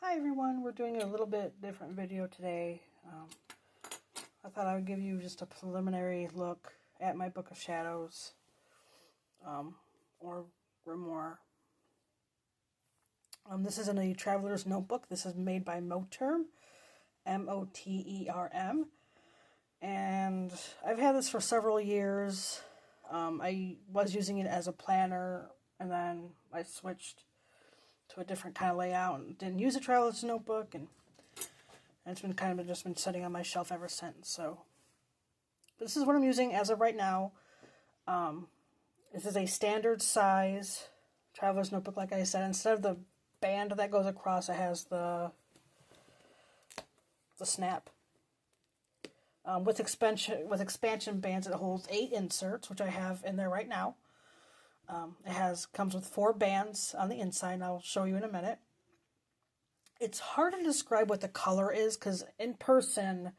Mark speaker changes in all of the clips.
Speaker 1: Hi everyone, we're doing a little bit different video today. I thought I would give you just a preliminary look at my Book of Shadows, or Grimoire. This is in a Traveler's Notebook. This is made by Moterm, M-O-T-E-R-M, and I've had this for several years. I was using it as a planner, and then I switched to a different kind of layout and didn't use a Traveler's Notebook, and it's been kind of just been sitting on my shelf ever since. So this is what I'm using as of right now. This is a standard size Traveler's Notebook, like I said. Instead of the band that goes across, it has the snap. With expansion bands, it holds 8 inserts, which I have in there right now. It comes with 4 bands on the inside, and I'll show you in a minute. It's hard to describe what the color is, because in person,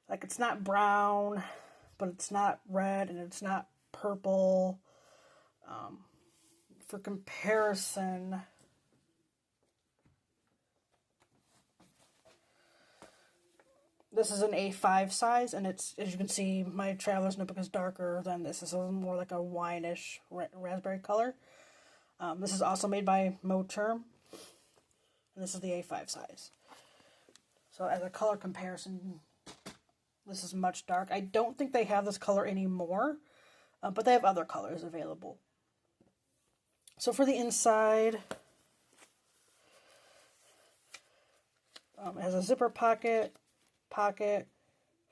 Speaker 1: like, it's not brown, but it's not red, and it's not purple. For comparison, this is an A5 size, and it's, as you can see, my Traveler's Notebook is darker than this. This is more like a wineish raspberry color. This is also made by Moterm, and this is the A5 size. So as a color comparison, this is much dark. I don't think they have this color anymore, but they have other colors available. So for the inside, it has a zipper pocket,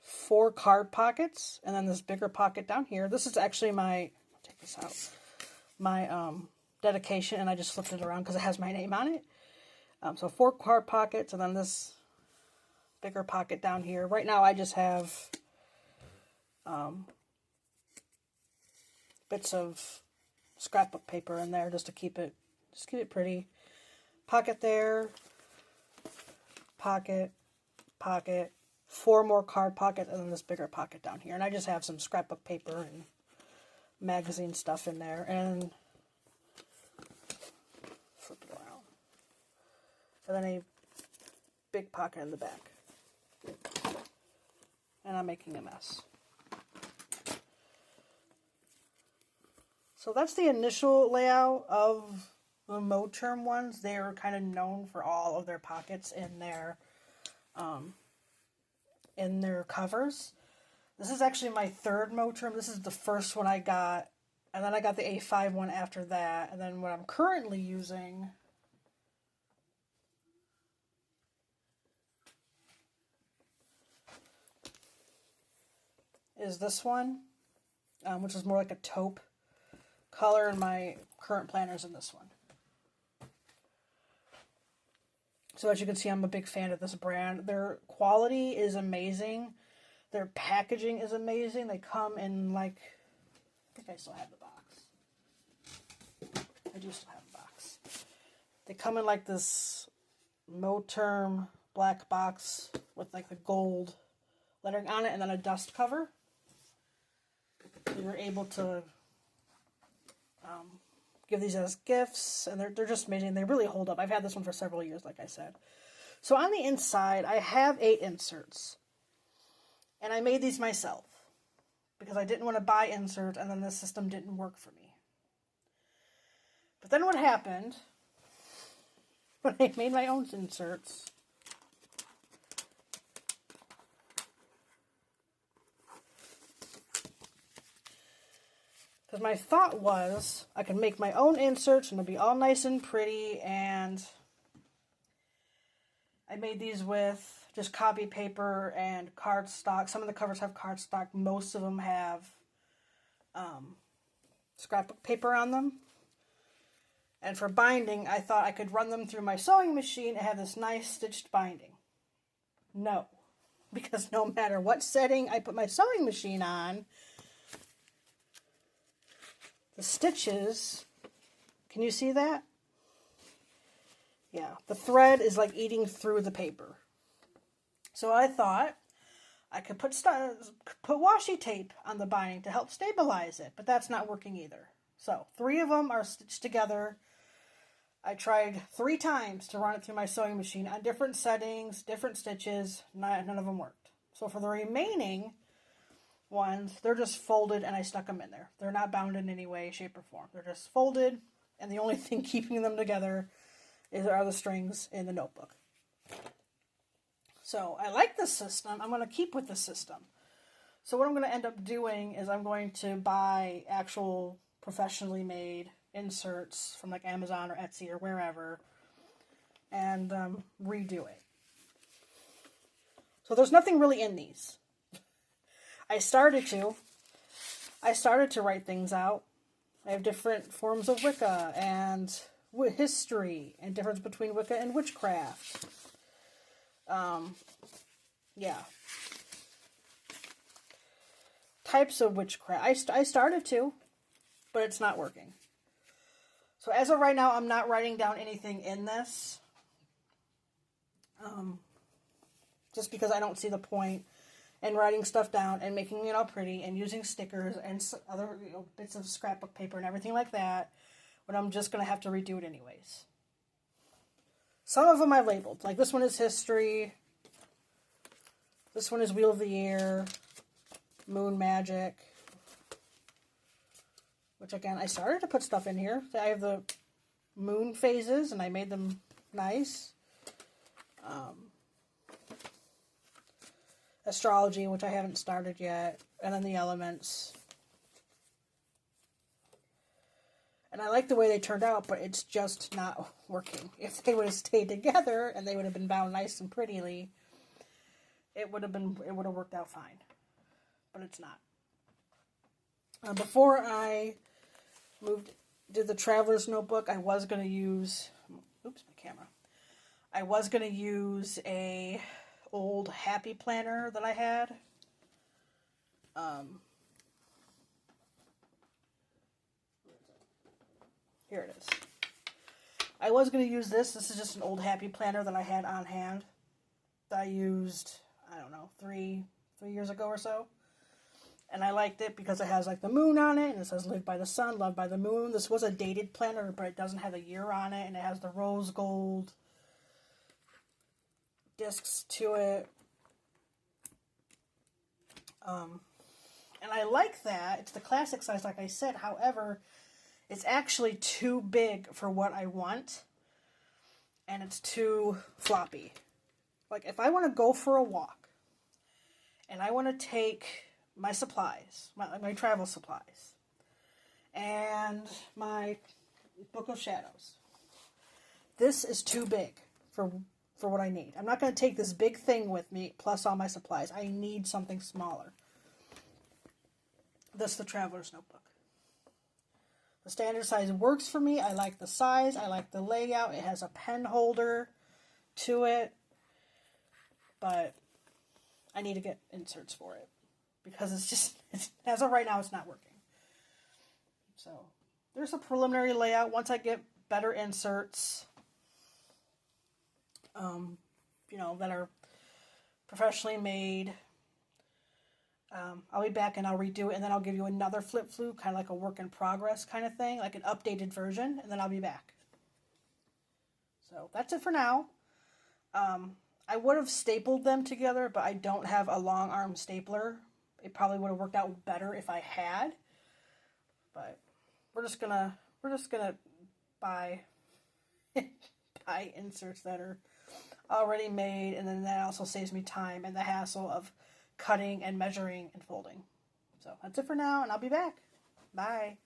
Speaker 1: 4 card pockets, and then this bigger pocket down here. This is actually my, I'll take this out, my dedication, and I just flipped it around because it has my name on it. So 4 card pockets, and then this bigger pocket down here. Right now I just have bits of scrapbook paper in there just to keep it pretty. Pocket there, pocket, 4 more card pockets, and then this bigger pocket down here. And I just have some scrapbook paper and magazine stuff in there, and flip it around. And then a big pocket in the back. And I'm making a mess. So that's the initial layout of the Moterm ones. They are kind of known for all of their pockets in their covers. This is actually my 3rd Moterm. This is the first one I got, and then I got the A5 one after that, and then what I'm currently using is this one, which is more like a taupe color, and my current planner is in this one. So as you can see, I'm a big fan of this brand. Their quality is amazing. Their packaging is amazing. They come in, like, I think I still have the box. I do still have the box. They come in like this Moterm black box with like the gold lettering on it, and then a dust cover. So you're able to give these as gifts, and they're just amazing. They really hold up. I've had this one for several years, like I said. So on the inside, I have 8 inserts, and I made these myself because I didn't want to buy inserts, and then the system didn't work for me. But then what happened when I made my own inserts, because my thought was I could make my own inserts and it'll be all nice and pretty, and I made these with just copy paper and cardstock. Some of the covers have cardstock. Most of them have scrapbook paper on them. And for binding, I thought I could run them through my sewing machine and have this nice stitched binding. No, because no matter what setting I put my sewing machine on, the stitches, can you see that? Yeah, the thread is like eating through the paper. So I thought I could put washi tape on the binding to help stabilize it, but that's not working either. So 3 of them are stitched together. I tried 3 times to run it through my sewing machine on different settings, different stitches. None of them worked. So for the remaining ones, they're just folded and I stuck them in there. They're not bound in any way, shape, or form. They're just folded, and the only thing keeping them together are the strings in the notebook. So I like this system. I'm going to keep with the system. So what I'm going to end up doing is I'm going to buy actual professionally made inserts from like Amazon or Etsy or wherever and redo it. So there's nothing really in these. I started to write things out. I have different forms of Wicca and history and difference between Wicca and witchcraft. Yeah. Types of witchcraft. I started to, but it's not working. So as of right now, I'm not writing down anything in this. Just because I don't see the point in writing stuff down and making it all pretty and using stickers and other bits of scrapbook paper and everything like that when I'm just going to have to redo it anyways. Some of them I labeled. Like this one is history. This one is Wheel of the Year. Moon Magic. Which again, I started to put stuff in here. I have the moon phases and I made them nice. Astrology, which I haven't started yet. And then the elements. And I like the way they turned out, but it's just not working. If they would have stayed together and they would have been bound nice and prettily, it would have worked out fine. But it's not. Before I did the Traveler's Notebook, I was going to use, oops, my camera. I was going to use a old Happy Planner that I had. Here it is. I was going to use this. This is just an old Happy Planner that I had on hand. That I used, I don't know, three years ago or so. And I liked it because it has like the moon on it, and it says live by the sun, love by the moon. This was a dated planner, but it doesn't have the year on it, and it has the rose gold discs to it. And I like that. It's the classic size, like I said. However, it's actually too big for what I want, and it's too floppy. Like, if I want to go for a walk, and I want to take my supplies, my travel supplies, and my Book of Shadows, this is too big for what I need. I'm not going to take this big thing with me, plus all my supplies. I need something smaller. This is the Traveler's Notebook. The standard size works for me. I like the size. I like the layout. It has a pen holder to it. But I need to get inserts for it. Because as of right now, it's not working. So, there's a preliminary layout. Once I get better inserts, that are professionally made, I'll be back and I'll redo it, and then I'll give you another flip through, kind of like a work in progress kind of thing, like an updated version, and then I'll be back. So that's it for now. I would have stapled them together, but I don't have a long arm stapler. It probably would have worked out better if I had. But we're just gonna buy buy inserts that are already made, and then that also saves me time and the hassle of cutting and measuring and folding. So that's it for now, and I'll be back. Bye.